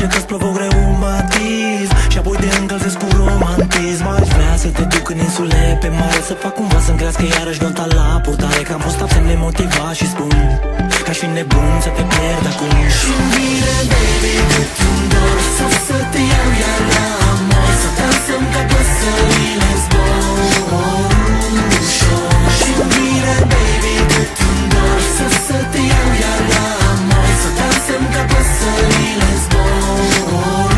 place că-ți provoc reumatism și apoi te încălzesc cu romantism. Aș vrea să te duc în insule pe mare, să fac cumva să-mi crească iarăși nota la purtare, că am fost absent nemotivat și spun că aș fi nebun să te pierd acum. Și-mi vine, baby, cât-mi dor să te iau iar la amor, să dansăm ca păsările în zbor ușor. Și-mi vine, baby, cât-mi dor să te iau iar la amor, să dansăm ca păsările în zbor ușor.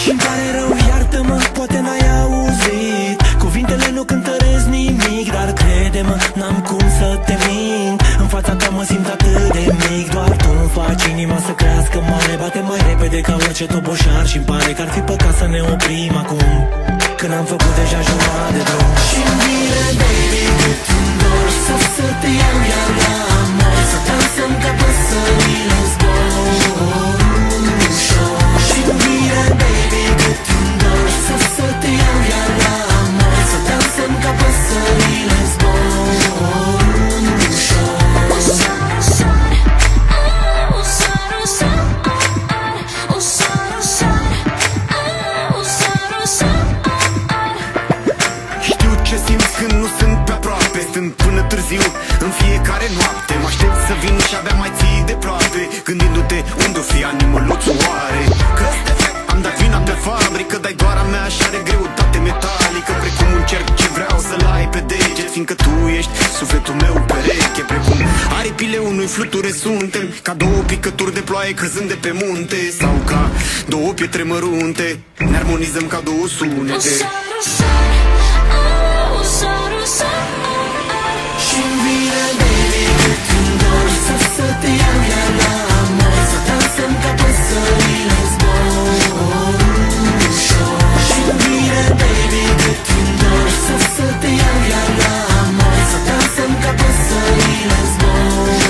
Și-mi pare rău, iartă-mă, poate n-ai auzit, cuvintele nu cântăresc nimic, dar crede-mă, n-am cum să te mint. În fața ta mă simt atât de mic, doar tu-mi faci inima să crească mare, bate mai repede ca orice toboșar și-mi pare că ar fi păcat să ne oprim acum, când am făcut deja jumătate de drum. Și-mi vine, baby, cât-mi dor să te iau iar la amor, să dansăm ca păsările în zbor ușor. Și-mi vine, baby, cât-mi dor să te iau iar la amor, să dansăm ca păsările în zbor ușor. Știu ce simți când nu sunt pe aproape, stând până târziu în fiecare noapte. Mă aștept să vin și abia mai ții de ploape, gândindu-te unde-o fi animăluțul oare. Că-s defect, am dat vina pe fabrică, dar doar a mea și are greutate metalică. Precum un cerc ce vreau să-l ai pe deget, fiindcă tu ești sufletul meu pereche. Precum aripile unui fluture suntem, ca două picături de ploaie căzând de pe munte, sau ca două pietre mărunte, ne armonizăm ca două sunete. Și-mi vine, baby, cât-mi dor să te iau iar la amor, să dansăm ca păsările în zbor ușor. Și-mi vine, baby, cât-mi dor să te iau iar la amor, să dansăm ca păsările în zbor